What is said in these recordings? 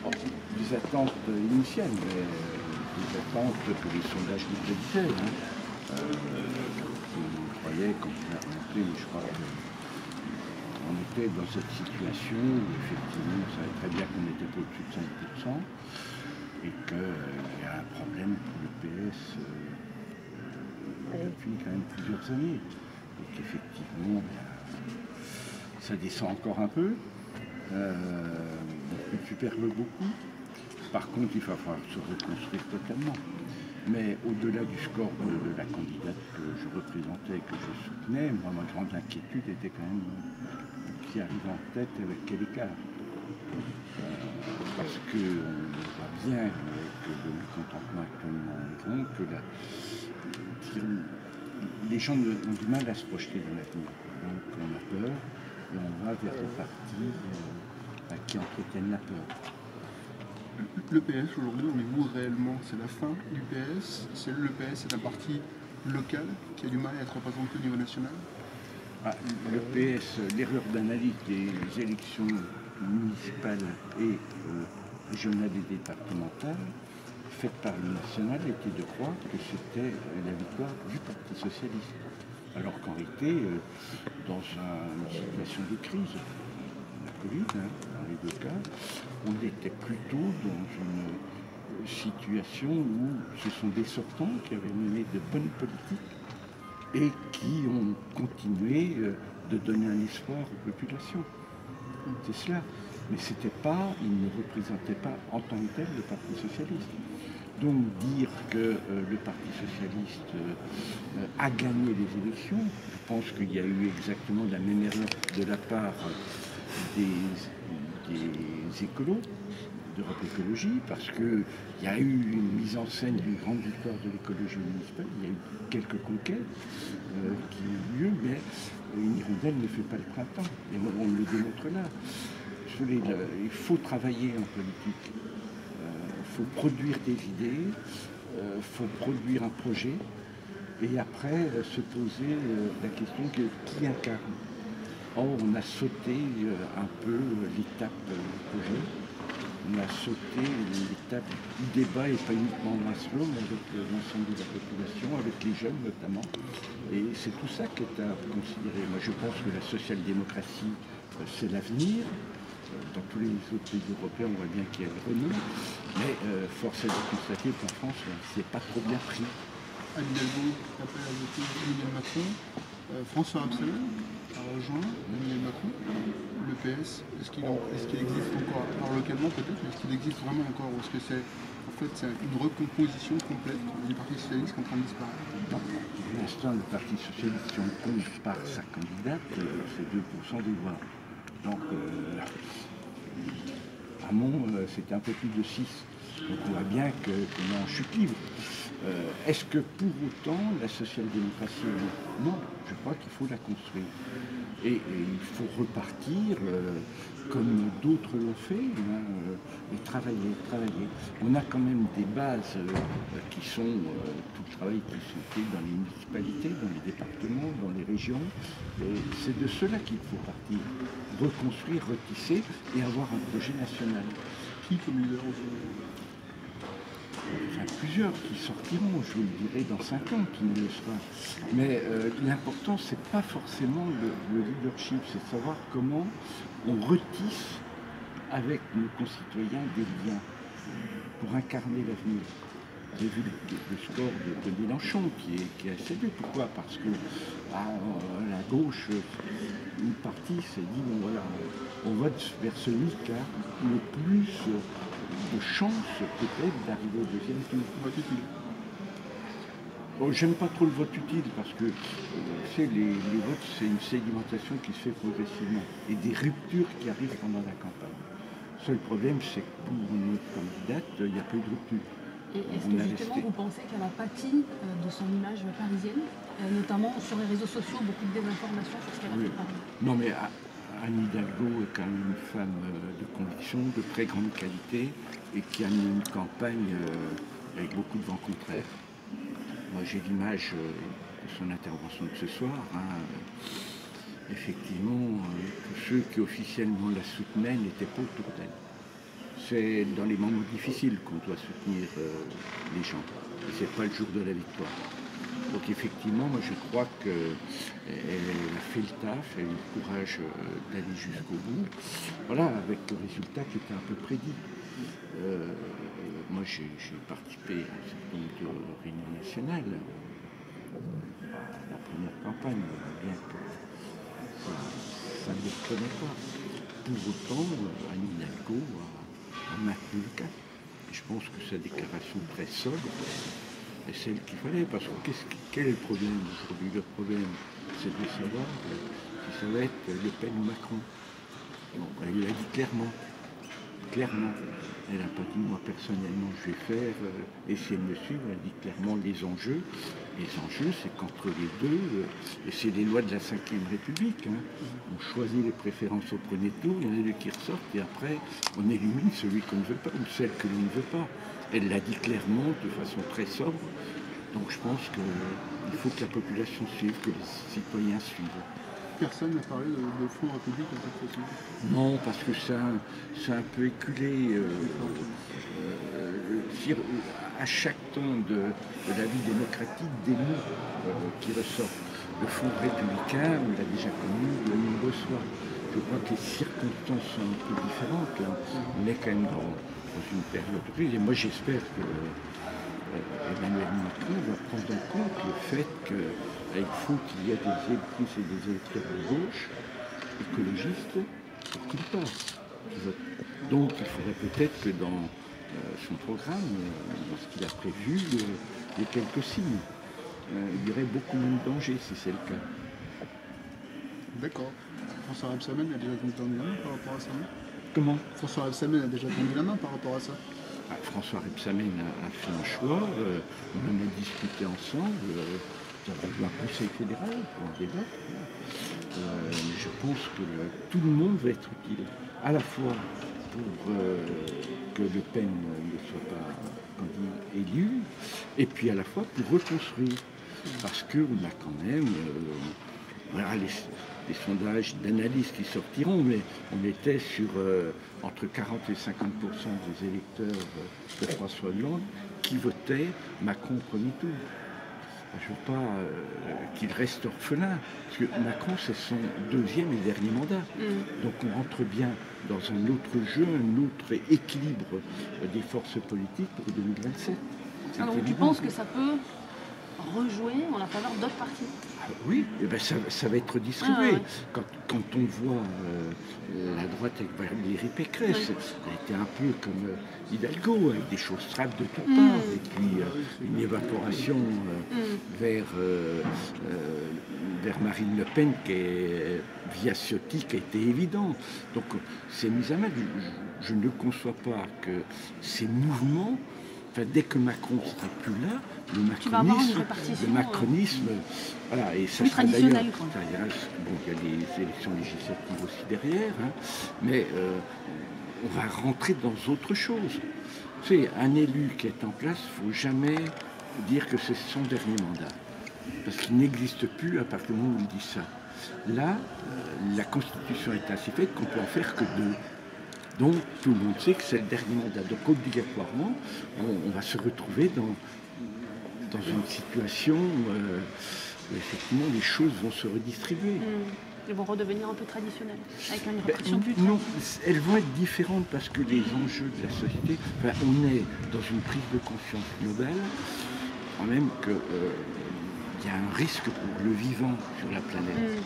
Bon, des attentes initiales, mais des attentes que les sondages nous prédisaient. Hein. On croyait, quand on a remonté, je crois qu'on était dans cette situation où effectivement on savait très bien qu'on n'était pas au-dessus de 5% et qu'il y a un problème pour le PS depuis quand même plusieurs années. Et qu'effectivement, ça descend encore un peu. On superbe beaucoup. Par contre, il va falloir se reconstruire totalement. Mais au-delà du score de la candidate que je représentais et que je soutenais, moi, ma grande inquiétude était quand même qui arrive en tête avec quel écart. Parce qu'on voit bien avec le mécontentement actuellement en grand que les gens ont du mal à se projeter dans l'avenir. Donc on a peur et on va vers des partis qui entretiennent la peur. Le PS aujourd'hui, on est où réellement? C'est la fin du PS? Le PS est un parti local qui a du mal à être représenté au niveau national? Le PS, l'erreur d'analyse des élections municipales et régionales et départementales faites par le national était de croire que c'était la victoire du Parti socialiste. Alors qu'en réalité, dans une situation de crise, la Covid, dans les deux cas, on était plutôt dans une situation où ce sont des sortants qui avaient mené de bonnes politiques et qui ont continué de donner un espoir aux populations. C'est cela. Mais c'était pas, ils ne représentaient pas en tant que tel le Parti socialiste. Donc dire que le Parti socialiste a gagné les élections, je pense qu'il y a eu exactement la même erreur de la part des écolos, d'Europe Écologie, parce qu'il y a eu une mise en scène d'une grande victoire de l'écologie municipale, il y a eu quelques conquêtes qui ont eu lieu, mais une hirondelle ne fait pas le printemps, et on le démontre là. Il faut travailler en politique, il faut produire des idées, il faut produire un projet, et après se poser la question de qui incarne. Or, on a sauté un peu l'étape projet. On a sauté l'étape du débat, et pas uniquement Maslow, mais avec l'ensemble de la population, avec les jeunes notamment. Et c'est tout ça qui est à considérer. Moi, je pense que la social-démocratie, c'est l'avenir. Dans tous les autres pays européens, on voit bien qu'il y a le renouveau. Mais force est de constater qu'en France, c'est pas trop bien pris. Anne Hidalgo appelle à voter Emmanuel Macron. François Rebsamen a rejoint Emmanuel Macron. Le PS, est-ce qu'il existe encore, alors localement peut-être, mais est-ce qu'il existe vraiment encore? Ou est-ce que c'est en fait une recomposition complète du Parti socialiste qui est en train de disparaître? Non. Pour l'instant, le Parti socialiste, si on compte par sa candidate, c'est 2% des voix. Donc, Hamon, c'était un peu plus de 6. Donc on voit bien qu'on est en chute libre. Est-ce que pour autant la social-démocratie est morte? Non, je crois qu'il faut la construire. Et il faut repartir comme d'autres l'ont fait, et travailler. On a quand même des bases qui sont tout le travail qui sont fait dans les municipalités, dans les départements, dans les régions. Et c'est de cela qu'il faut partir. Reconstruire, retisser et avoir un projet national. Qui comme leader aujourd'hui? Enfin, plusieurs qui sortiront, je vous le dirai dans 5 ans, qui ne le sera. Mais l'important, c'est pas forcément le leadership, c'est de savoir comment on retisse avec nos concitoyens des liens pour incarner l'avenir. J'ai vu le score de Mélenchon qui est assez bien. Pourquoi? Parce que la gauche, une partie s'est dit, bon voilà, on va vers celui qui a le plus de chances peut-être d'arriver au deuxième tour. Vote utile. Bon, j'aime pas trop le vote utile parce que les votes, c'est une sédimentation qui se fait progressivement et des ruptures qui arrivent pendant la campagne. Le seul problème, c'est que pour notre candidate, il n'y a pas eu de rupture. Et est-ce que justement vous pensez qu'elle a pâti de son image parisienne, notamment sur les réseaux sociaux, beaucoup de désinformation sur ce qu'elle a fait Paris? Non mais Anne Hidalgo est quand même une femme de conviction, de très grande qualité et qui a mené une campagne avec beaucoup de vent contraire. Moi j'ai l'image de son intervention de ce soir. Effectivement, tous ceux qui officiellement la soutenaient n'étaient pas autour d'elle. c'est dans les moments difficiles qu'on doit soutenir les gens. Et c'est pas le jour de la victoire. Donc effectivement, moi je crois qu'elle a fait le taf, elle a eu le courage d'aller jusqu'au bout. Voilà, avec le résultat qui était un peu prédit. Moi j'ai participé à un certain nombre de réunions nationales. La première campagne, bien que ça ne le connaît pas. Pour autant, Anne Hidalgo a maintenu le cap. Et je pense que sa déclaration très sobre est celle qu'il fallait. Parce que quel est le problème aujourd'hui? Le problème, c'est de savoir si ça va être Le Pen ou Macron. Bon, elle l'a dit clairement. Clairement. Elle n'a pas dit, moi personnellement, je vais faire, essayer de me suivre. Elle dit clairement les enjeux. Les enjeux, c'est qu'entre les deux, et c'est les lois de la Ve République, hein, on choisit les préférences au premier tour, il y en a deux qui ressortent, et après, on élimine celui qu'on ne veut pas, ou celle que l'on ne veut pas. Elle l'a dit clairement, de façon très sobre. Donc je pense qu'il faut que la population suive, que les citoyens suivent. Personne n'a parlé de Front République en cette façon. Non, parce que ça a un peu éculé. À chaque temps de la vie démocratique, des mots qui ressortent. Le Front républicain, on l'a déjà connu de nombreuses fois. Je crois que les circonstances sont un peu différentes. Là. On est quand même dans une période de crise. Et moi, j'espère que Emmanuel Macron va prendre en compte le fait qu'il faut qu'il y ait des électrices et des électeurs de gauche, écologistes, pour qu'ils passent. Donc, il faudrait peut-être que dans son programme, dans ce qu'il a prévu, il y ait quelques signes. Il y aurait beaucoup moins de danger si c'est le cas. D'accord. François Rebsamen a déjà tendu la main par rapport à ça, non? Comment? François Rebsamen a déjà tendu la main par rapport à ça. François Rebsamen a fait un choix, on en a discuté ensemble, nous avons eu un conseil fédéral pour en débattre. Je pense que tout le monde va être utile, à la fois pour que Le Pen ne soit pas élu, et puis à la fois pour reconstruire, parce qu'on a quand même voilà, les sondages d'analyse qui sortiront, mais on était sur entre 40 et 50% des électeurs de François Hollande qui votaient Macron au premier tour. Je ne veux pas qu'il reste orphelin, parce que Macron, c'est son deuxième et dernier mandat. Donc on rentre bien dans un autre jeu, un autre équilibre des forces politiques pour 2027. Alors tu penses que ça peut rejouer en la faveur d'autres partis? Oui, et ben ça va être distribué. Quand on voit la droite avec Valérie Pécresse, elle était un peu comme Hidalgo, avec des choses trappes de toutes parts, et puis une évaporation vers Marine Le Pen qui est via Ciotti qui a été évident. Donc c'est mis à mal. Je ne conçois pas que ces mouvements, enfin, dès que Macron ne sera plus là, le macronisme, voilà, et ça sera d'ailleurs. Bon, il y a des élections législatives aussi derrière, hein, mais on va rentrer dans autre chose. Tu sais, un élu qui est en place, il ne faut jamais dire que c'est son dernier mandat, parce qu'il n'existe plus à partir du moment où on dit ça. Là, la Constitution est ainsi faite qu'on peut en faire que deux. Donc tout le monde sait que c'est le dernier mandat. Donc obligatoirement, on va se retrouver dans une situation où effectivement les choses vont se redistribuer. Elles vont redevenir un peu traditionnelles, avec une répartition plus non, elles vont être différentes parce que les enjeux de la société, enfin, on est dans une prise de conscience globale, quand même qu'il y a un risque pour le vivant sur la planète.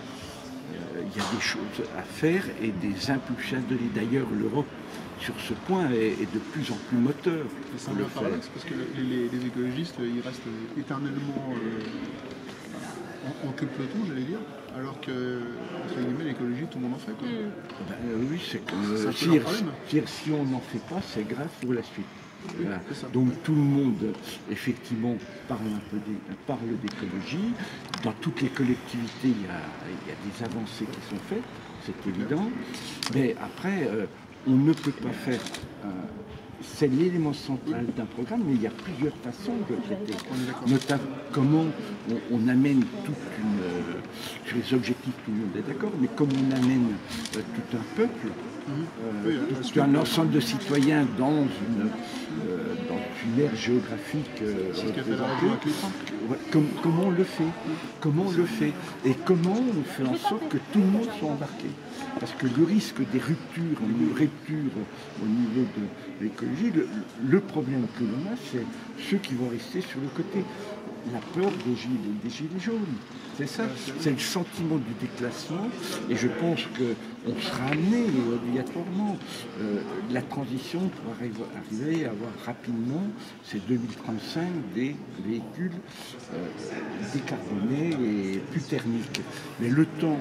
Il y a des choses à faire et des impulsions à donner. D'ailleurs, l'Europe, sur ce point, est de plus en plus moteur. C'est un paradoxe parce que les écologistes, ils restent éternellement en queue de peloton, j'allais dire, alors que, entre guillemets, l'écologie, tout le monde en fait. Oui, c'est comme si on n'en fait pas, c'est grave pour la suite. Voilà. Donc tout le monde, effectivement, parle d'écologie. Dans toutes les collectivités, il y a des avancées qui sont faites, c'est évident. Mais après, on ne peut pas faire... c'est l'élément central d'un programme, mais il y a plusieurs façons de le traiter. Notamment comment on amène toute une sur les objectifs, tout le monde est d'accord, mais comme on amène tout un peuple, tout un ensemble de citoyens dans une aire géographique représentée, comment on le fait? Comment on le fait? Et comment on fait en sorte que tout le monde soit embarqué? Parce que le risque des ruptures, au niveau de l'écologie, le problème que l'on a, c'est ceux qui vont rester sur le côté. La peur des gilets jaunes. C'est ça, c'est le sentiment du déclassement, et je pense qu'on sera amené obligatoirement. La transition pour arriver à avoir rapidement, c'est 2035, des véhicules décarbonés et plus thermiques. Mais le temps,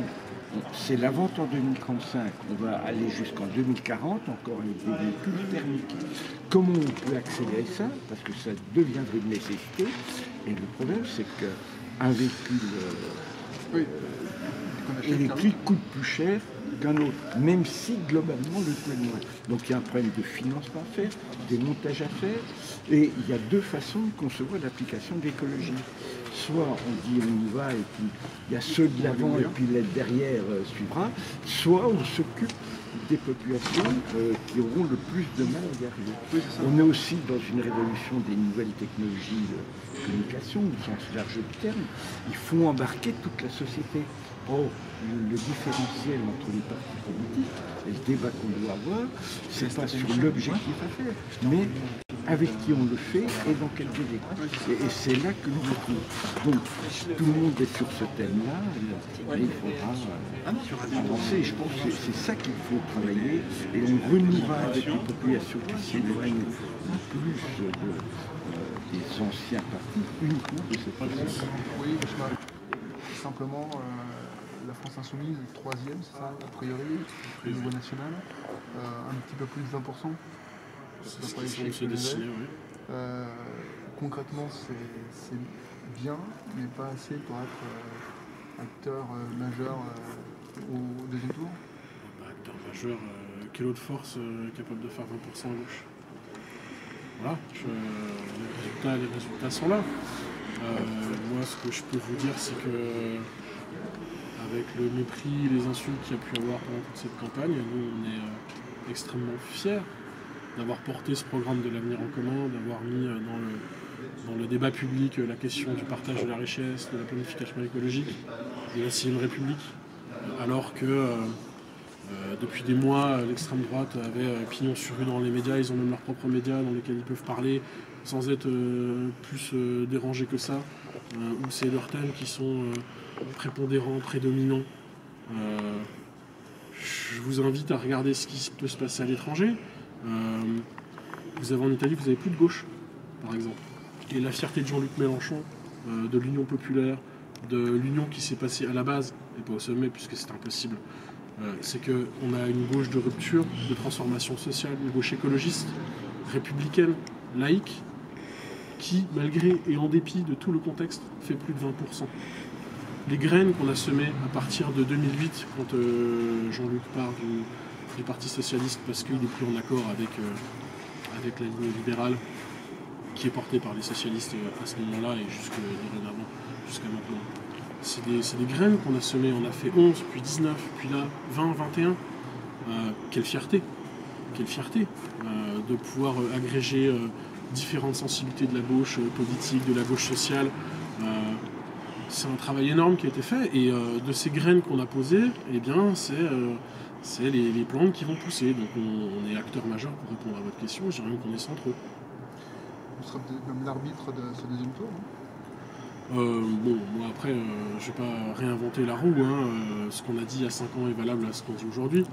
c'est la vente en 2035, on va aller jusqu'en 2040 encore avec des véhicules thermiques. Comment on peut accélérer ça? Parce que ça deviendrait une nécessité. Et le problème, c'est qu'un véhicule électrique coûte plus cher qu'un autre, même si globalement le coût est moins. Donc il y a un problème de financement à faire, des montages à faire, et il y a deux façons de concevoir l'application de l'écologie. Soit on dit on y va et puis il y a ceux de l'avant et puis l'aide derrière suivra, soit on s'occupe des populations qui auront le plus de mal à y arriver. On est aussi dans une révolution des nouvelles technologies de communication, au sens large du terme. Il faut embarquer toute la société. Or, le différentiel entre les partis politiques et le débat qu'on doit avoir, c'est pas sur l'objectif à faire, mais avec qui on le fait et dans quel délai. Et c'est là que nous nous trouvons. Donc, tout le monde est sur ce thème-là, et il faudra avancer. Je pense que c'est ça qu'il faut travailler, et on renouera avec les populations qui s'éloignent plus des anciens partis, uniquement de cette façon. Oui, simplement, la France Insoumise est troisième, c'est ça, a priori, au niveau national, un petit peu plus de 20%. C'est ce qui semble se dessiner, oui. Concrètement, c'est bien, mais pas assez pour être acteur majeur au deuxième tour. Acteur majeur, quelle autre force capable de faire 20% à gauche? Voilà, les résultats sont là. Moi, ce que je peux vous dire, c'est que avec le mépris et les insultes qu'il y a pu avoir pendant toute cette campagne, nous, on est extrêmement fiers d'avoir porté ce programme de l'avenir en commun, d'avoir mis dans le débat public la question du partage de la richesse, de la planification écologique, de la 6ème République, alors que depuis des mois, l'extrême droite avait pignon sur rue dans les médias, ils ont même leurs propres médias dans lesquels ils peuvent parler sans être plus dérangés que ça, où c'est leurs thèmes qui sont prépondérants, prédominants. Je vous invite à regarder ce qui peut se passer à l'étranger. Vous avez en Italie, vous n'avez plus de gauche, par exemple. Et la fierté de Jean-Luc Mélenchon, de l'Union populaire, de l'Union qui s'est passée à la base, et pas au sommet puisque c'est impossible, c'est qu'on a une gauche de rupture, de transformation sociale, une gauche écologiste, républicaine, laïque, qui, malgré et en dépit de tout le contexte, fait plus de 20%. Les graines qu'on a semées à partir de 2008, quand Jean-Luc part du Parti Socialiste, parce qu'il est plus en accord avec la ligne libérale, qui est portée par les socialistes à ce moment-là et jusqu'à maintenant. C'est des graines qu'on a semées, on a fait 11, puis 19, puis là 20, 21. Quelle fierté de pouvoir agréger différentes sensibilités de la gauche politique, de la gauche sociale. C'est un travail énorme qui a été fait, et de ces graines qu'on a posées, eh bien, c'est les plantes qui vont pousser. Donc on est acteur majeur pour répondre à votre question, je dirais même qu'on est centraux. Vous serez même l'arbitre de ce deuxième tour, non? Bon, moi après, je vais pas réinventer la roue, hein. Ce qu'on a dit il y a 5 ans est valable à ce qu'on dit aujourd'hui.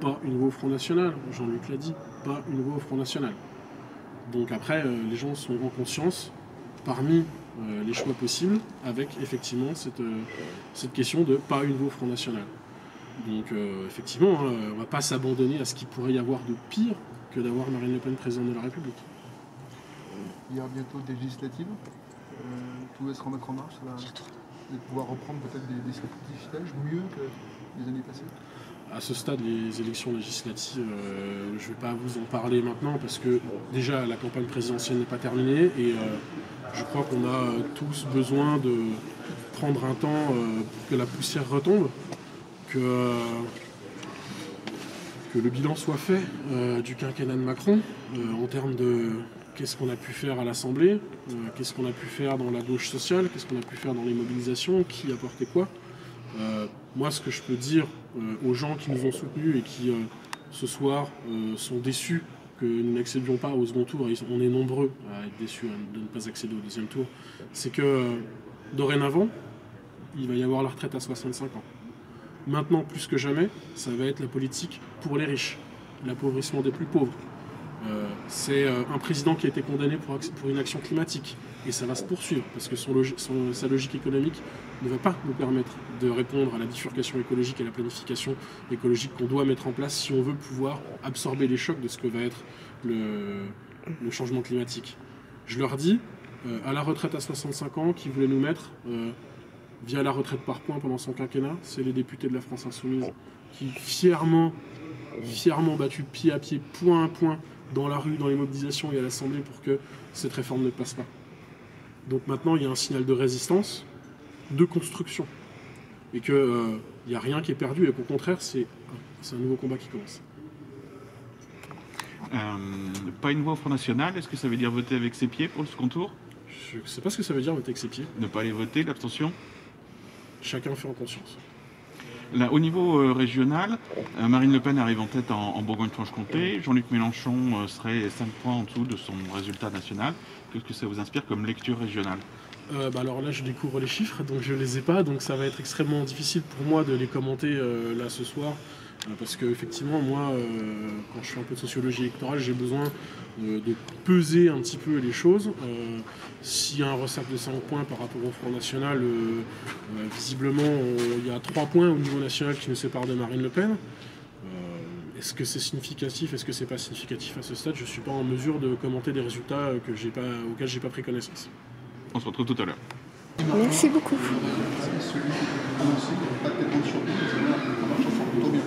Pas une voix au Front National, Jean-Luc l'a dit, pas une voix au Front National. Donc après, les gens sont en conscience, parmi les choix possibles, avec effectivement cette question de pas une voix au Front National. Donc effectivement, on ne va pas s'abandonner à ce qu'il pourrait y avoir de pire que d'avoir Marine Le Pen présidente de la République. Il y aura bientôt des législatives. Tout va se remettre en marche, ça va pouvoir reprendre peut-être des stratégies mieux que les années passées. à ce stade, les élections législatives, je ne vais pas vous en parler maintenant parce que déjà la campagne présidentielle n'est pas terminée et je crois qu'on a tous besoin de prendre un temps pour que la poussière retombe, que le bilan soit fait du quinquennat de Macron en termes de qu'est-ce qu'on a pu faire à l'Assemblée, qu'est-ce qu'on a pu faire dans la gauche sociale, qu'est-ce qu'on a pu faire dans les mobilisations, qui apportait quoi. Moi, ce que je peux dire aux gens qui nous ont soutenus et qui, ce soir, sont déçus que nous n'accédions pas au second tour, et on est nombreux à être déçus de ne pas accéder au deuxième tour, c'est que dorénavant, il va y avoir la retraite à 65 ans. Maintenant, plus que jamais, ça va être la politique pour les riches, l'appauvrissement des plus pauvres. C'est un président qui a été condamné pour une action climatique, et ça va se poursuivre, parce que sa logique économique ne va pas nous permettre de répondre à la bifurcation écologique et à la planification écologique qu'on doit mettre en place si on veut pouvoir absorber les chocs de ce que va être le changement climatique. Je leur dis, à la retraite à 65 ans, qui voulait nous mettre via la retraite par points pendant son quinquennat, c'est les députés de la France Insoumise qui fièrement battu pied à pied, point à point, dans la rue, dans les mobilisations et à l'Assemblée pour que cette réforme ne passe pas. Donc maintenant, il y a un signal de résistance, de construction. Et qu'il n'y a rien qui est perdu et qu'au contraire, c'est un nouveau combat qui commence. Pas une voix au Front National, est-ce que ça veut dire voter avec ses pieds pour le second tour? Je ne sais pas ce que ça veut dire voter avec ses pieds. Ne pas aller voter, l'abstention? Chacun fait en conscience. Là, au niveau régional, Marine Le Pen arrive en tête en Bourgogne-Franche-Comté. Jean-Luc Mélenchon serait 5 points en dessous de son résultat national. Qu'est-ce que ça vous inspire comme lecture régionale? Alors là, je découvre les chiffres, donc je ne les ai pas. Donc ça va être extrêmement difficile pour moi de les commenter là ce soir. Parce qu'effectivement, moi, quand je fais un peu de sociologie électorale, j'ai besoin de peser un petit peu les choses. S'il y a un ressac de 5 points par rapport au Front National, visiblement, il y a 3 points au niveau national qui nous séparent de Marine Le Pen. Est-ce que c'est significatif? Est-ce que c'est pas significatif à ce stade? Je ne suis pas en mesure de commenter des résultats auxquels je n'ai pas pris connaissance. On se retrouve tout à l'heure. Merci beaucoup. Celui qui est annoncé, pas tellement de surprise, mais ça marche plutôt bien.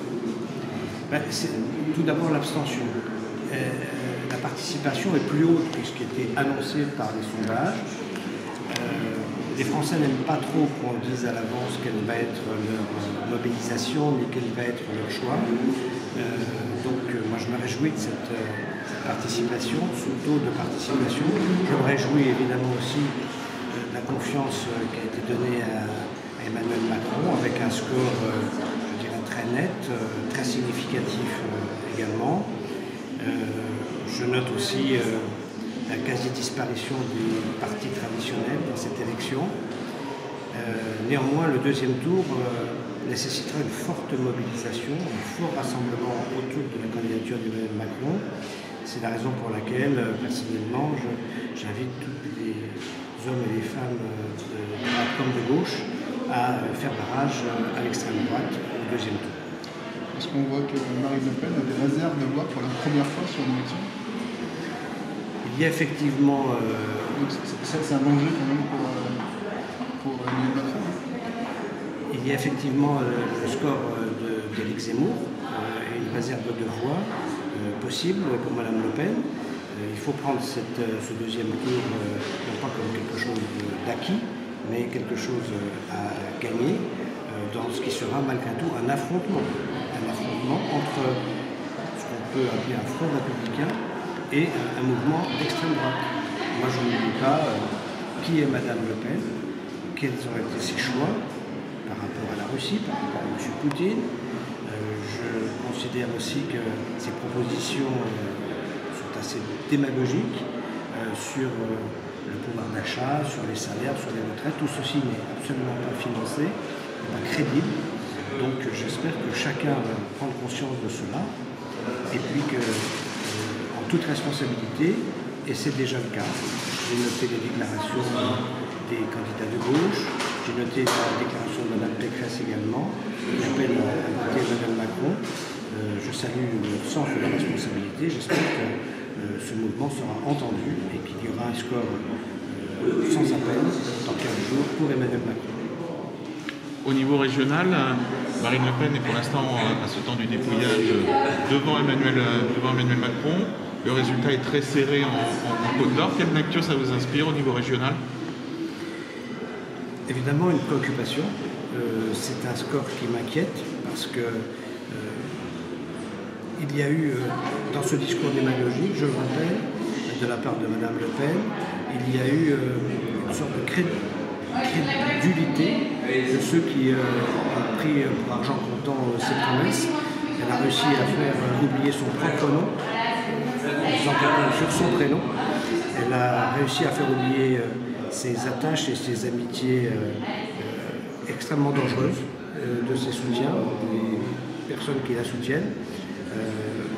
Tout d'abord l'abstention. La participation est plus haute que ce qui était annoncé par les sondages. Les Français n'aiment pas trop qu'on dise à l'avance quelle va être leur mobilisation, ni quel va être leur choix. Donc moi je me réjouis de cette participation, ce taux de participation. Je me réjouis évidemment aussi de la confiance qui a été donnée à Emmanuel Macron avec un score très net, très significatif également. Je note aussi la quasi-disparition des partis traditionnels dans cette élection. Néanmoins, le deuxième tour nécessitera une forte mobilisation, un fort rassemblement autour de la candidature d'Emmanuel Macron. C'est la raison pour laquelle, personnellement, j'invite tous les hommes et les femmes de droite comme de gauche à faire barrage à l'extrême droite au deuxième tour. Est-ce qu'on voit que Marine Le Pen a des réserves de voix pour la première fois sur une élection? Il y a effectivement... C'est un danger quand même pour Emmanuel Macron. Il y a effectivement le score d'Éric Zemmour et une réserve de voix possible pour Madame Le Pen. Il faut prendre ce deuxième tour non pas comme quelque chose d'acquis, mais quelque chose à gagner dans ce qui sera malgré tout un affrontement entre ce qu'on peut appeler un front républicain et un mouvement d'extrême droite. Moi je n'oublie pas qui est Madame Le Pen, quels ont été ses choix par rapport à la Russie, par rapport à M. Poutine. Je considère aussi que ses propositions sont assez démagogiques sur le pouvoir d'achat, sur les salaires, sur les retraites. Tout ceci n'est absolument pas financé, pas crédible. Donc j'espère que chacun va prendre conscience de cela et puis que, en toute responsabilité, et c'est déjà le cas, j'ai noté les déclarations des candidats de gauche, j'ai noté la déclaration de Mme Pécresse également, qui appelle à voter Mme Macron. Je salue le sens de la responsabilité, j'espère que ce mouvement sera entendu et qu'il y aura un score sans appel dans 15 jours pour Emmanuel Macron. Au niveau régional, Marine Le Pen est pour l'instant à ce temps du dépouillage devant Emmanuel Macron. Le résultat est très serré en Côte d'Or. Quelle lecture ça vous inspire au niveau régional? Évidemment, une préoccupation. C'est un score qui m'inquiète parce que il y a eu, dans ce discours démagogique, je le rappelle, de la part de Mme Le Pen, il y a eu une sorte de crédulité de ceux qui ont pris pour argent comptant ses promesses. Elle a réussi à faire oublier son propre nom, en faisant campagne sur son prénom. Elle a réussi à faire oublier ses attaches et ses amitiés extrêmement dangereuses de ses soutiens, des personnes qui la soutiennent.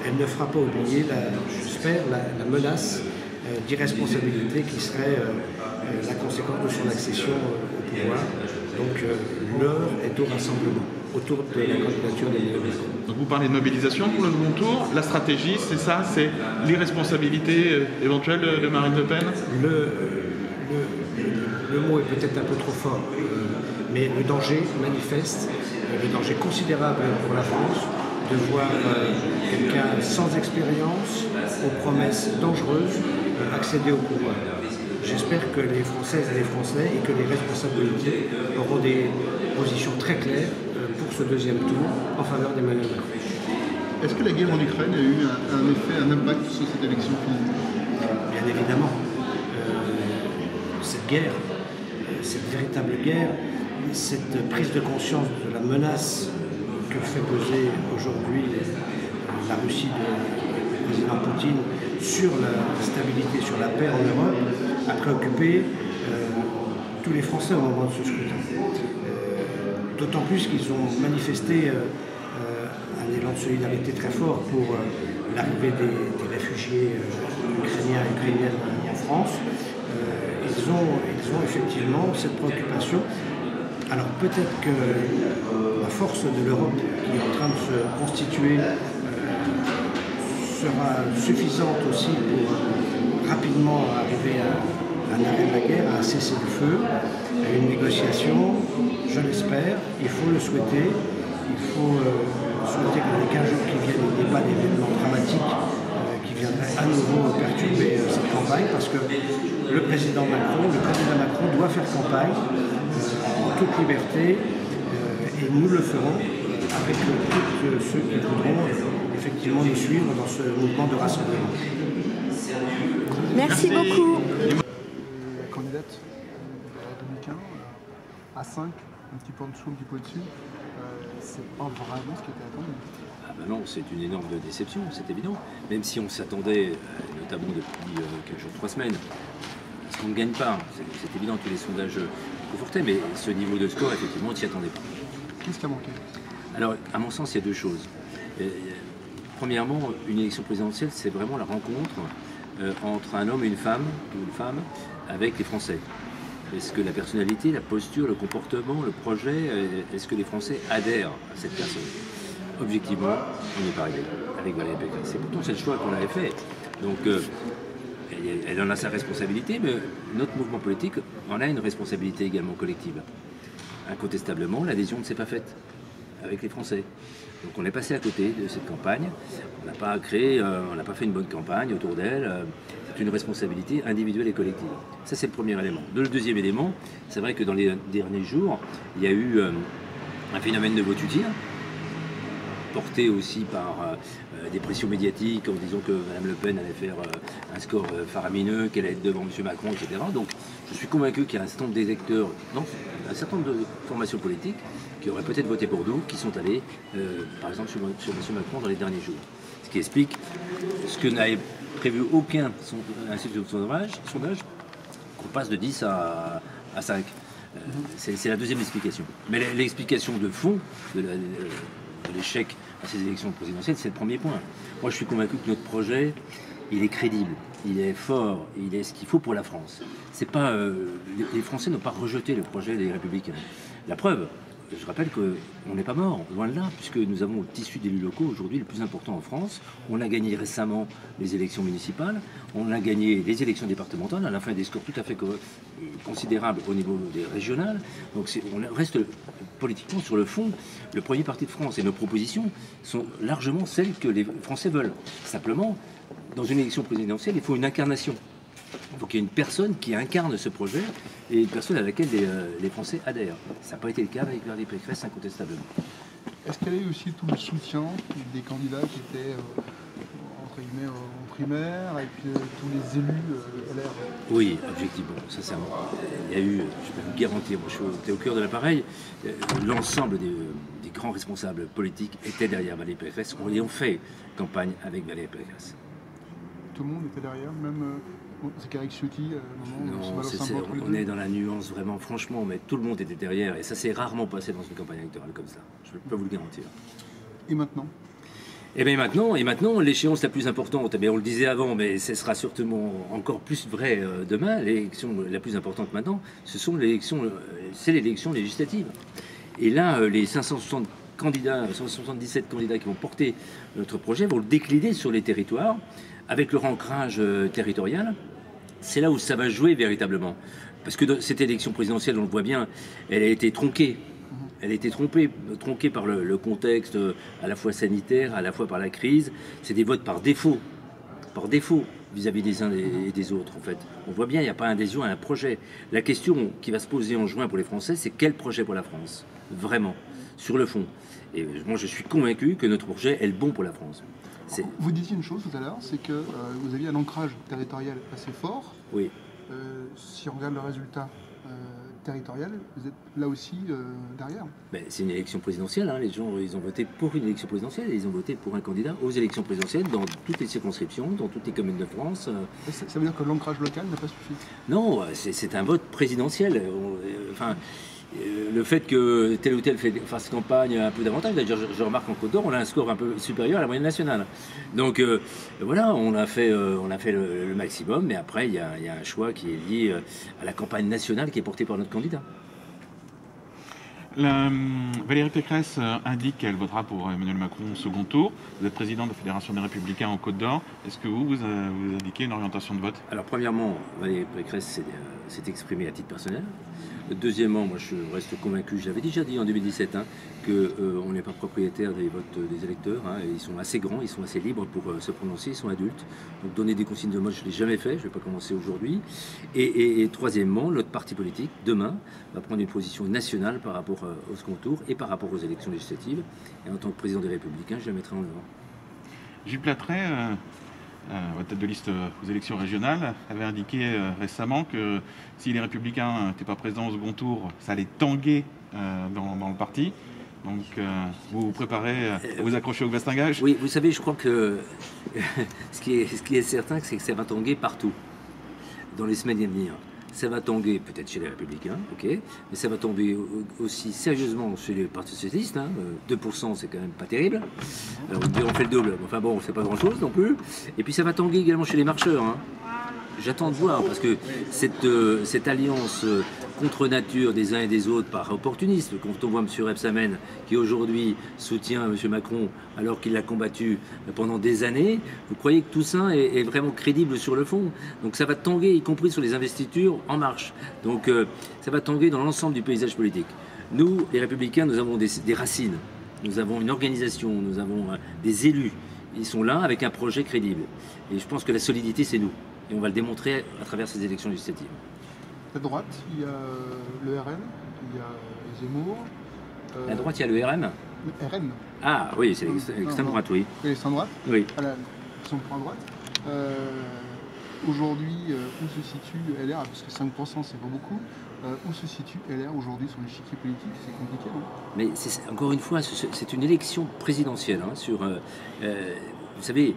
Elle ne fera pas oublier, j'espère, la menace d'irresponsabilité qui serait la conséquence de son accession au pouvoir. Donc l'heure est au rassemblement autour de la candidature d'Emmanuel Macron. Donc vous parlez de mobilisation pour le second tour. La stratégie, c'est ça, c'est l'irresponsabilité éventuelle de Marine Le Pen? Le mot est peut-être un peu trop fort, mais le danger manifeste, le danger considérable pour la France, de voir quelqu'un sans expérience, aux promesses dangereuses, accéder au pouvoir. J'espère que les Françaises et les Français et que les responsables politiques auront des positions très claires pour ce deuxième tour en faveur d'Emmanuel Macron. Est-ce que la guerre en Ukraine a eu un impact sur cette élection finalement? Bien évidemment. Cette guerre, cette véritable guerre, cette prise de conscience de la menace que fait peser aujourd'hui la Russie du président Poutine sur la stabilité, sur la paix en Europe, a préoccupé tous les Français au moment de ce scrutin. D'autant plus qu'ils ont manifesté un élan de solidarité très fort pour l'arrivée des réfugiés ukrainiens et ukrainiennes en France. Ils ont effectivement cette préoccupation. Alors peut-être que la force de l'Europe qui est en train de se constituer sera suffisante aussi pour rapidement arriver à un arrêt de la guerre, à un cessez-le-feu, à une négociation, je l'espère. Il faut le souhaiter. Il faut souhaiter que dans les 15 jours qui viennent, il n'y ait pas d'événements dramatiques qui viendraient à nouveau perturber cette campagne, parce que le président Macron doit faire campagne en toute liberté, et nous le ferons avec tous ceux qui voudront effectivement nous suivre dans ce mouvement de rassemblement. Merci beaucoup. La candidate de 2015 à 5, un petit peu en dessous, un petit peu au-dessus, c'est pas vraiment ce qui était attendu. Ah ben non, c'est une énorme déception, c'est évident. Même si on s'attendait, notamment depuis quelques jours, 3 semaines, à ce qu'on ne gagne pas. C'est évident, tous les sondages confortaient, mais ce niveau de score, effectivement, on ne s'y attendait pas. Qu'est-ce qui a manqué? Alors, à mon sens, il y a deux choses. Premièrement, une élection présidentielle, c'est vraiment la rencontre entre un homme et une femme, avec les Français. Est-ce que la personnalité, la posture, le comportement, le projet, est-ce que les Français adhèrent à cette personne? Objectivement, on n'y est pas arrivé avec Valérie Pécresse. C'est pourtant c'est le choix qu'on avait fait. Donc, elle en a sa responsabilité, mais notre mouvement politique en a une responsabilité également collective. Incontestablement, l'adhésion ne s'est pas faite avec les Français. Donc on est passé à côté de cette campagne. On n'a pas créé, on n'a pas fait une bonne campagne autour d'elle. C'est une responsabilité individuelle et collective. Ça, c'est le premier élément. Le deuxième élément, c'est vrai que dans les derniers jours, il y a eu un phénomène de vote utile, porté aussi par des pressions médiatiques en disant que Mme Le Pen allait faire un score faramineux, qu'elle allait être devant M. Macron, etc. Donc je suis convaincu qu'il y a un certain nombre d'électeurs, non, un certain nombre de formations politiques qui auraient peut-être voté pour nous, qui sont allés, par exemple, sur M. Macron dans les derniers jours. Ce qui explique ce que n'avait prévu aucun institut de sondage, qu'on passe de 10 à 5. C'est la deuxième explication. Mais l'explication de fond de l'échec à ces élections présidentielles, c'est le premier point. Moi, je suis convaincu que notre projet, il est crédible, il est fort, il est ce qu'il faut pour la France. C'est pas, les Français n'ont pas rejeté le projet des Républicains. La preuve, je rappelle qu'on n'est pas mort, loin de là, puisque nous avons le tissu d'élus locaux aujourd'hui le plus important en France. On a gagné récemment les élections municipales, on a gagné les élections départementales, à la fin des scores tout à fait considérables au niveau des régionales. Donc on reste politiquement sur le fond le premier parti de France. Et nos propositions sont largement celles que les Français veulent. Simplement, dans une élection présidentielle, il faut une incarnation. Il faut qu'il y ait une personne qui incarne ce projet et une personne à laquelle les Français adhèrent. Ça n'a pas été le cas avec Valérie Pécresse, incontestablement. Est-ce qu'elle a eu aussi tout le soutien des candidats qui étaient entre guillemets en primaire et puis tous les élus LR? Oui, objectivement, sincèrement. Il y a eu, je peux vous garantir, moi je suis au cœur de l'appareil, l'ensemble des grands responsables politiques étaient derrière Valérie Pécresse. On ont fait campagne avec Valérie Pécresse. Tout le monde était derrière, même c'est qu'Eric Ciotti, non, on est dans la nuance vraiment, franchement, mais tout le monde était derrière et ça s'est rarement passé dans une campagne électorale comme ça, je peux vous le garantir. Et maintenant? Et bien maintenant, l'échéance la plus importante, on le disait avant, mais ce sera certainement encore plus vrai demain, l'élection la plus importante maintenant, c'est l'élection législative. Et là, les 577 candidats qui vont porter notre projet vont le décliner sur les territoires, avec leur ancrage territorial. C'est là où ça va jouer véritablement. Parce que cette élection présidentielle, on le voit bien, elle a été tronquée. Elle a été tronquée par le contexte à la fois sanitaire, à la fois par la crise. C'est des votes par défaut vis-à-vis des uns et des autres en fait. On voit bien, il n'y a pas adhésion à un projet. La question qui va se poser en juin pour les Français, c'est quel projet pour la France? Vraiment, sur le fond. Et moi je suis convaincu que notre projet est le bon pour la France. Vous disiez une chose tout à l'heure, c'est que vous aviez un ancrage territorial assez fort. Oui. Si on regarde le résultat territorial, vous êtes là aussi derrière. C'est une élection présidentielle, hein. Les gens ils ont voté pour une élection présidentielle et ils ont voté pour un candidat aux élections présidentielles dans toutes les circonscriptions, dans toutes les communes de France. Ça veut dire que l'ancrage local n'a pas suffi? Non, c'est un vote présidentiel. Enfin, le fait que tel ou tel fasse campagne a un peu d'avantage. D'ailleurs, je remarque en Côte d'Or, on a un score un peu supérieur à la moyenne nationale. Donc voilà, on a fait le maximum, mais après, il y a un choix qui est lié à la campagne nationale qui est portée par notre candidat. Valérie Pécresse indique qu'elle votera pour Emmanuel Macron au second tour. Vous êtes président de la Fédération des Républicains en Côte d'Or. Est-ce que vous indiquez une orientation de vote? Alors premièrement, Valérie Pécresse s'est exprimée à titre personnel. Deuxièmement, moi je reste convaincu, je l'avais déjà dit en 2017, qu'on n'est pas propriétaire des votes des électeurs. Ils sont assez grands, ils sont assez libres pour se prononcer, ils sont adultes. Donc donner des consignes de vote, je ne l'ai jamais fait, je ne vais pas commencer aujourd'hui. Et troisièmement, notre parti politique, demain, va prendre une position nationale par rapport au second tour et par rapport aux élections législatives. Et en tant que président des Républicains, je la mettrai en avant. Gilles Platret, votre tête de liste aux élections régionales, avait indiqué récemment que si les Républicains n'étaient pas présents au second tour, ça allait tanguer dans le parti. Donc vous vous préparez à vous accrocher au bastingage? Oui, vous savez, je crois que ce qui est certain, c'est que ça va tanguer partout dans les semaines à venir. Ça va tanguer peut-être chez les Républicains, ok, mais ça va tomber aussi sérieusement chez les partis socialistes. 2%, c'est quand même pas terrible. Alors, on fait le double, enfin bon, c'est pas grand-chose non plus. Et puis ça va tanguer également chez les marcheurs. J'attends de voir, parce que cette alliance contre nature des uns et des autres par opportunisme, quand on voit M. Rebsamen qui aujourd'hui soutient M. Macron alors qu'il l'a combattu pendant des années, vous croyez que tout ça est vraiment crédible sur le fond? Donc ça va tanguer, y compris sur les investitures En Marche. Donc ça va tanguer dans l'ensemble du paysage politique. Nous, les Républicains, nous avons des racines, nous avons une organisation, nous avons des élus. Ils sont là avec un projet crédible. Et je pense que la solidité, c'est nous. Et on va le démontrer à travers ces élections législatives. À droite, il y a le RN, il y a Zemmour. À droite, il y a le RM. Le RN. Ah oui, c'est l'extrême droite, oui. L'extrême droite? Oui. Voilà, son point droite. Aujourd'hui, où se situe LR? Parce que 5%, c'est pas beaucoup. Où se situe LR aujourd'hui sur l'échiquier politique? C'est compliqué, non? Mais encore une fois, c'est une élection présidentielle. Vous savez,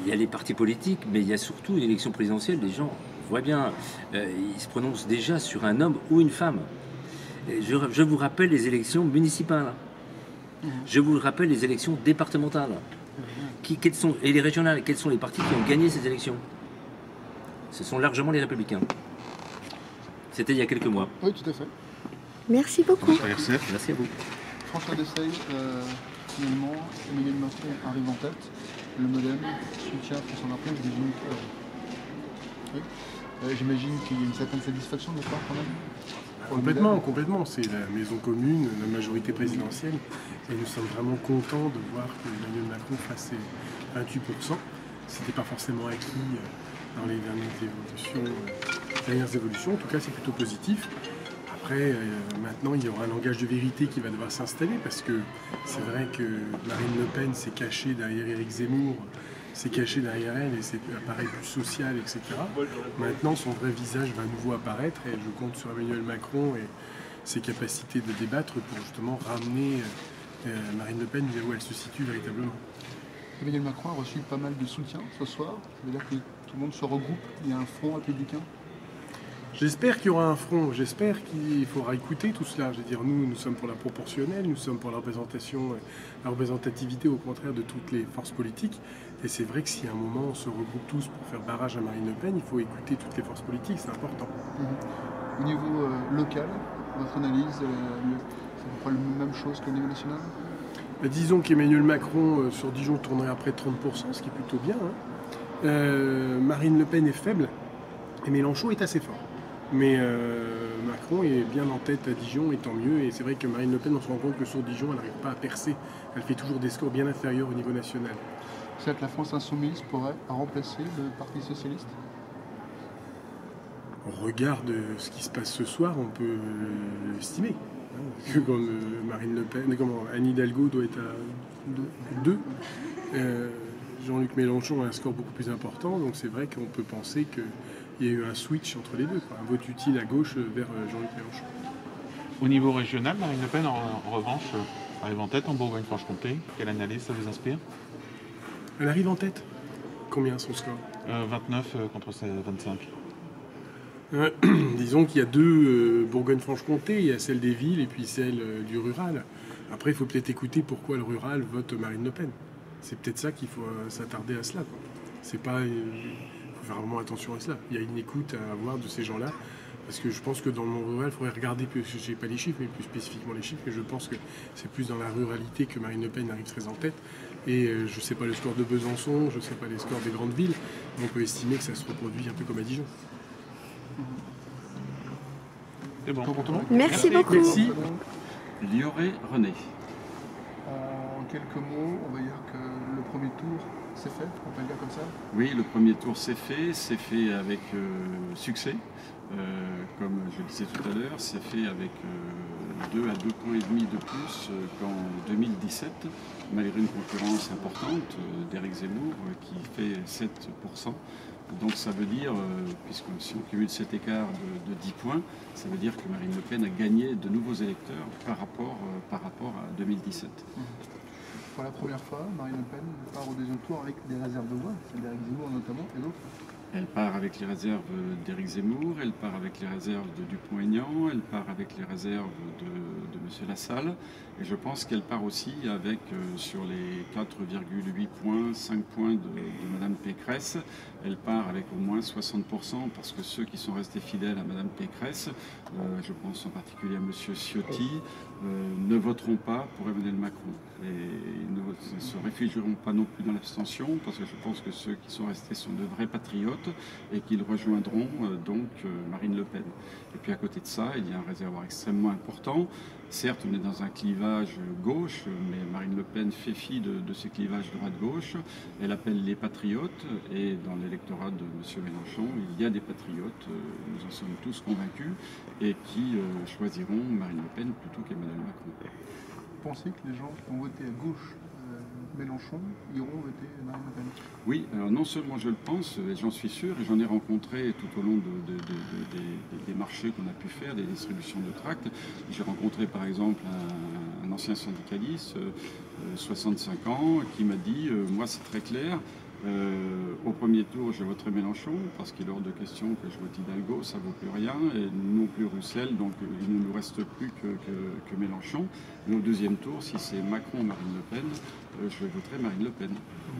il y a les partis politiques, mais il y a surtout une élection présidentielle. Les gens voient bien, ils se prononcent déjà sur un homme ou une femme. Je vous rappelle les élections municipales. Je vous rappelle les élections départementales. Et les régionales. Quels sont les partis qui ont gagné ces élections? Ce sont largement les Républicains. C'était il y a quelques mois. Oui, tout à fait. Merci beaucoup. Merci à vous. François Dessay, finalement, Emmanuel Macron arrive en tête. Le Modem soutient François Macron, j'imagine. Oui. J'imagine qu'il y a une certaine satisfaction de part quand même. Complètement. C'est la maison commune, la majorité présidentielle. Et nous sommes vraiment contents de voir que Emmanuel Macron fasse ses 28%. Ce n'était pas forcément acquis dans les dernières évolutions. En tout cas, c'est plutôt positif. Après, maintenant, il y aura un langage de vérité qui va devoir s'installer parce que c'est vrai que Marine Le Pen s'est cachée derrière Éric Zemmour, s'est cachée derrière elle et c'est apparaît plus social, etc. Maintenant, son vrai visage va à nouveau apparaître et je compte sur Emmanuel Macron et ses capacités de débattre pour justement ramener Marine Le Pen où elle se situe véritablement. Emmanuel Macron a reçu pas mal de soutien ce soir. Ça veut dire que tout le monde se regroupe. Il y a un front républicain. J'espère qu'il y aura un front, j'espère qu'il faudra écouter tout cela. Je veux dire, nous sommes pour la proportionnelle, nous sommes pour la représentativité au contraire de toutes les forces politiques. Et c'est vrai que si à un moment on se regroupe tous pour faire barrage à Marine Le Pen, il faut écouter toutes les forces politiques, c'est important. Au niveau local, votre analyse, c'est à peu près la même chose qu'au niveau national? Disons qu'Emmanuel Macron sur Dijon tournerait à près de 30%, ce qui est plutôt bien. Marine Le Pen est faible et Mélenchon est assez fort. Mais Macron est bien en tête à Dijon et tant mieux. Et c'est vrai que Marine Le Pen, on se rend compte que sur Dijon, elle n'arrive pas à percer. Elle fait toujours des scores bien inférieurs au niveau national. C'est-à-dire que la France Insoumise pourrait remplacer le Parti Socialiste? Au regard de ce qui se passe ce soir, on peut estimer. Que comme Marine Le Pen, comme Anne Hidalgo doit être à 2. Jean-Luc Mélenchon a un score beaucoup plus important. Donc c'est vrai qu'on peut penser que il y a eu un switch entre les deux, quoi. Un vote utile à gauche vers Jean-Luc Mélenchon. Au niveau régional, Marine Le Pen, en revanche, arrive en tête en Bourgogne-Franche-Comté. Quelle analyse ça vous inspire? Elle arrive en tête. Combien son score? 29 contre 25. Disons qu'il y a deux Bourgogne-Franche-Comté. Il y a celle des villes et puis celle du rural. Après, il faut peut-être écouter pourquoi le rural vote Marine Le Pen. C'est peut-être ça qu'il faut s'attarder à cela, quoi. C'est pas... Il faut faire vraiment attention à cela. Il y a une écoute à avoir de ces gens-là. Parce que je pense que dans le monde rural, il faudrait regarder, plus, je n'ai pas les chiffres, mais plus spécifiquement les chiffres. Mais je pense que c'est plus dans la ruralité que Marine Le Pen arrive très en tête. Et je ne sais pas le score de Besançon, je ne sais pas les scores des grandes villes. Mais on peut estimer que ça se reproduit un peu comme à Dijon. C'est bon. Merci beaucoup. Merci. Lioré René. En quelques mots, on va dire que le premier tour, c'est fait, on peut le dire comme ça? Oui, le premier tour c'est fait avec succès. Comme je le disais tout à l'heure, c'est fait avec 2 à 2,5 points de plus qu'en 2017, malgré une concurrence importante d'Éric Zemmour qui fait 7%. Donc ça veut dire, puisque si on cumule cet écart de 10 points, ça veut dire que Marine Le Pen a gagné de nouveaux électeurs par rapport à 2017. Pour la première fois, Marine Le Pen part au deuxième tour avec des réserves de voix, celle d'Éric Zemmour notamment, et d'autres. Elle part avec les réserves d'Éric Zemmour, elle part avec les réserves de Dupont-Aignan, elle part avec les réserves de M. Lassalle. Et je pense qu'elle part aussi avec, sur les 4,8 points, 5 points de Mme Pécresse, elle part avec au moins 60%, parce que ceux qui sont restés fidèles à Mme Pécresse, je pense en particulier à M. Ciotti, ne voteront pas pour Emmanuel Macron. Et ils ne se réfugieront pas non plus dans l'abstention, parce que je pense que ceux qui sont restés sont de vrais patriotes et qu'ils rejoindront donc Marine Le Pen. Et puis à côté de ça, il y a un réservoir extrêmement important. Certes, on est dans un clivage gauche, mais Marine Le Pen fait fi de ce clivage droite-gauche. Elle appelle les patriotes, et dans l'électorat de M. Mélenchon, il y a des patriotes, nous en sommes tous convaincus, et qui choisiront Marine Le Pen plutôt qu'Emmanuel Macron. Vous pensez que les gens qui ont voté à gauche Mélenchon iront voter Marine Le Pen? Oui, alors non seulement je le pense, et j'en suis sûr, et j'en ai rencontré tout au long des marchés qu'on a pu faire, des distributions de tracts. J'ai rencontré par exemple un ancien syndicaliste, 65 ans, qui m'a dit moi c'est très clair, Au premier tour, je voterai Mélenchon, parce qu'il est hors de question que je vote Hidalgo, ça ne vaut plus rien, et non plus Roussel, donc il ne nous reste plus que Mélenchon. Mais au deuxième tour, si c'est Macron ou Marine Le Pen, je voterai Marine Le Pen.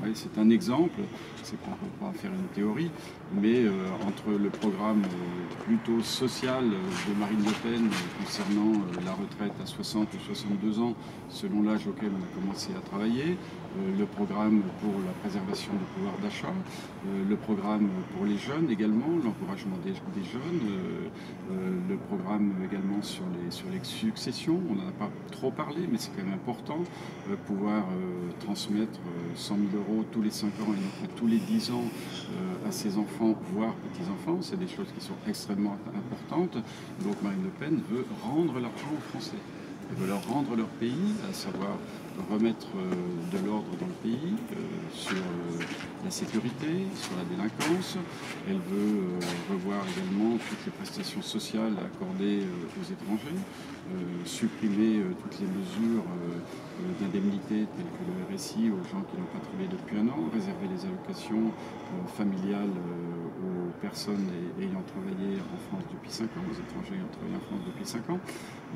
Oui, c'est un exemple, c'est qu'on ne peut pas faire une théorie, mais entre le programme plutôt social de Marine Le Pen concernant la retraite à 60 ou 62 ans, selon l'âge auquel on a commencé à travailler, le programme pour la préservation du pouvoir d'achat, le programme pour les jeunes également, l'encouragement des jeunes, le programme également sur les successions. On n'en a pas trop parlé, mais c'est quand même important, pouvoir transmettre 100 000 € tous les 5 ans et non pas tous les 10 ans à ses enfants, voire petits-enfants. C'est des choses qui sont extrêmement importantes. Donc Marine Le Pen veut rendre l'argent aux Français. Elle veut leur rendre leur pays, à savoir remettre de l'ordre dans le pays, sur la sécurité, sur la délinquance. Elle veut revoir également toutes les prestations sociales accordées aux étrangers, supprimer toutes les mesures d'indemnité telles que le RSI aux gens qui n'ont pas travaillé depuis un an, réserver les allocations familiales aux personnes ayant travaillé en France depuis 5 ans, aux étrangers ayant travaillé en France depuis 5 ans,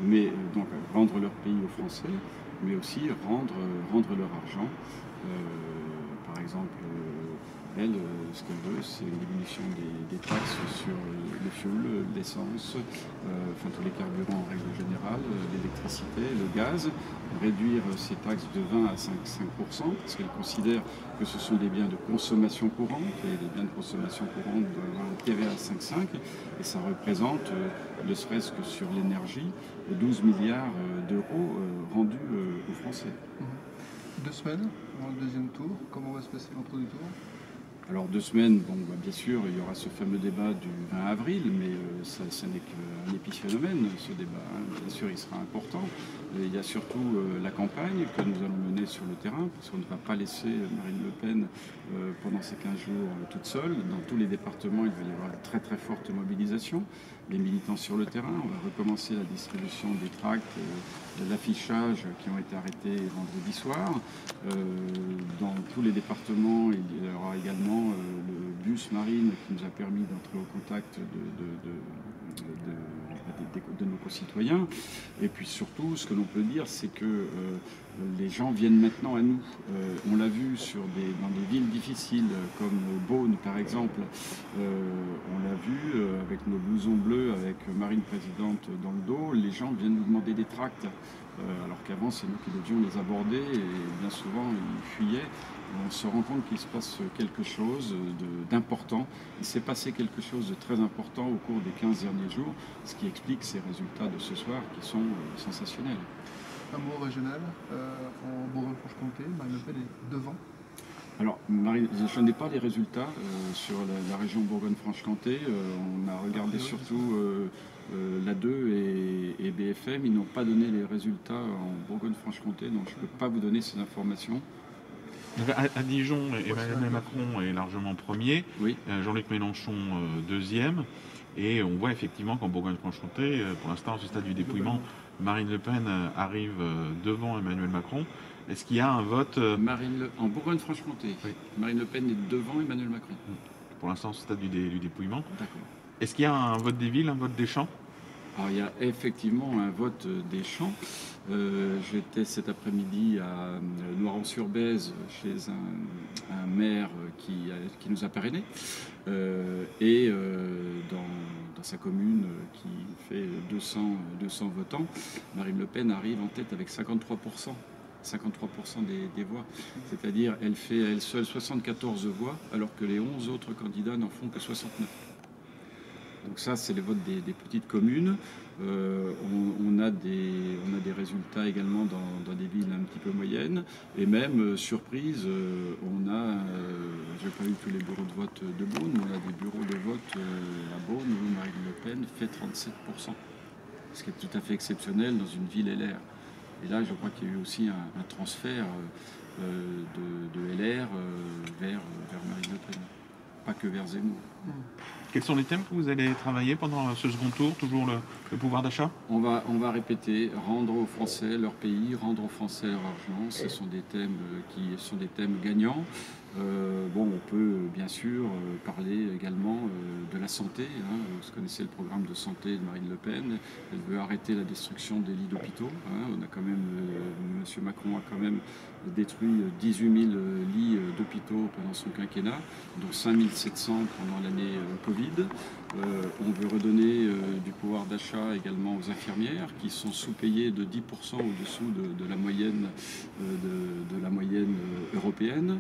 mais donc rendre leur pays aux Français, mais aussi rendre leur argent. Par exemple, elle, ce qu'elle veut, c'est une diminution des taxes sur le fioul, l'essence, enfin tous les carburants en règle générale, l'électricité, le gaz, réduire ces taxes de 20 à 5%, parce qu'elle considère que ce sont des biens de consommation courante, et les biens de consommation courante doivent avoir une TVA à 5,5, et ça représente, ne serait-ce que sur l'énergie, 12 milliards d'euros rendus aux Français. 2 semaines avant le deuxième tour, comment va se passer l'entre-deux tours? Alors 2 semaines, bon, bien sûr, il y aura ce fameux débat du 20 avril, mais ça n'est qu'un épiphénomène, ce débat. Hein. Bien sûr, il sera important. Et il y a surtout la campagne que nous allons mener sur le terrain, parce qu'on ne va pas laisser Marine Le Pen pendant ces 15 jours toute seule. Dans tous les départements, il va y avoir une très très forte mobilisation. Les militants sur le terrain, on va recommencer la distribution des tracts, de l'affichage qui ont été arrêtés vendredi soir. Dans tous les départements, il y aura également le bus Marine qui nous a permis d'entrer au contact de nos concitoyens. Et puis surtout, ce que l'on peut dire, c'est que les gens viennent maintenant à nous. On l'a vu dans des villes difficiles comme Beaune par exemple. On l'a vu avec nos blousons bleus, avec Marine Présidente dans le dos. Les gens viennent nous demander des tracts. Alors qu'avant, c'est nous qui devions les aborder et bien souvent, ils fuyaient. On se rend compte qu'il se passe quelque chose d'important. Il s'est passé quelque chose de très important au cours des 15 derniers jours, ce qui explique ces résultats de ce soir qui sont sensationnels. Un mot régional, en Bourgogne-Franche-Comté, Marine Le Pen est devant. Alors, je n'ai pas les résultats sur la région Bourgogne-Franche-Comté. On a regardé surtout la 2 et BFM. Ils n'ont pas donné les résultats en Bourgogne-Franche-Comté, donc je ne peux pas vous donner ces informations. À Dijon, Emmanuel Macron est largement premier, oui. Jean-Luc Mélenchon deuxième, et on voit effectivement qu'en Bourgogne-Franche-Comté, pour l'instant, à ce stade du dépouillement, Marine Le Pen arrive devant Emmanuel Macron. Est-ce qu'il y a un vote en Bourgogne-Franche-Comté, oui. Marine Le Pen est devant Emmanuel Macron. Pour l'instant, au stade du dépouillement. D'accord. Est-ce qu'il y a un vote des villes, un vote des champs? Alors, il y a effectivement un vote des champs. J'étais cet après-midi à Noirans-sur-Bèze chez un maire qui nous a parrainés et dans sa commune qui fait 200 votants, Marine Le Pen arrive en tête avec 53%. 53% des voix, c'est-à-dire elle fait elle seule 74 voix alors que les 11 autres candidats n'en font que 69. Donc ça, c'est les votes des petites communes. On a des résultats également dans des villes un petit peu moyennes. Et même, surprise, on a, je n'ai pas eu tous les bureaux de vote de Beaune, mais on a des bureaux de vote à Beaune où Marine Le Pen fait 37%. Ce qui est tout à fait exceptionnel dans une ville LR. Et là, je crois qu'il y a eu aussi un transfert de LR vers Marine Le Pen. pas que vers Zemmour. Quels sont les thèmes que vous allez travailler pendant ce second tour? Toujours le pouvoir d'achat? On va répéter, rendre aux Français leur pays, rendre aux Français leur argent. Ce sont des thèmes qui sont des thèmes gagnants. On peut bien sûr parler également de la santé. Vous connaissez le programme de santé de Marine Le Pen. Elle veut arrêter la destruction des lits d'hôpitaux. On a quand même, M. Macron a quand même détruit 18 000 lits d'hôpitaux pendant son quinquennat, dont 5 700 pendant l'année Covid. On veut redonner du pouvoir d'achat également aux infirmières qui sont sous-payées de 10% au-dessous de la moyenne, de la moyenne européenne.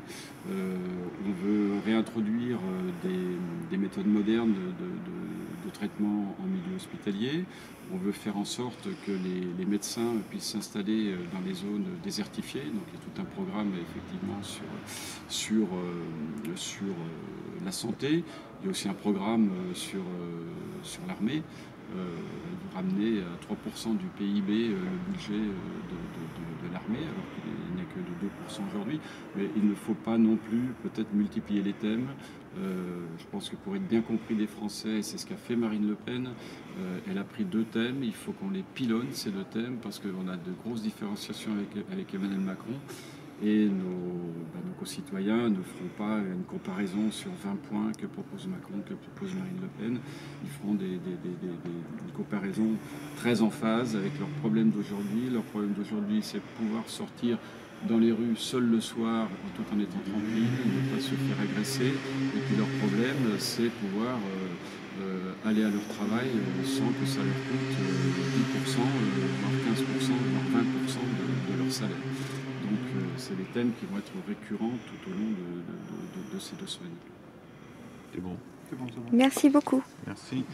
On veut réintroduire des méthodes modernes de traitement en milieu hospitalier. On veut faire en sorte que les médecins puissent s'installer dans les zones désertifiées. Donc il y a tout un programme effectivement sur la santé. Il y a aussi un programme sur l'armée. Ramener à 3% du PIB le budget de l'armée, alors qu'il n'est que de 2% aujourd'hui. Mais il ne faut pas non plus peut-être multiplier les thèmes. Je pense que pour être bien compris des Français, et c'est ce qu'a fait Marine Le Pen, elle a pris 2 thèmes. Il faut qu'on les pilonne, ces 2 thèmes, parce qu'on a de grosses différenciations avec Emmanuel Macron. Et nos concitoyens ne feront pas une comparaison sur 20 points que propose Macron, que propose Marine Le Pen. Ils feront une comparaison très en phase avec leurs problèmes d'aujourd'hui. Leur problème d'aujourd'hui, c'est pouvoir sortir dans les rues seuls le soir tout en étant tranquille, ne pas se faire agresser. Et puis leur problème, c'est pouvoir aller à leur travail sans que ça leur coûte 10%, voire 15%, voire 20% de leur salaire. Donc c'est des thèmes qui vont être récurrents tout au long de ces 2 semaines. C'est bon. C'est bon, c'est bon. Merci beaucoup. Merci.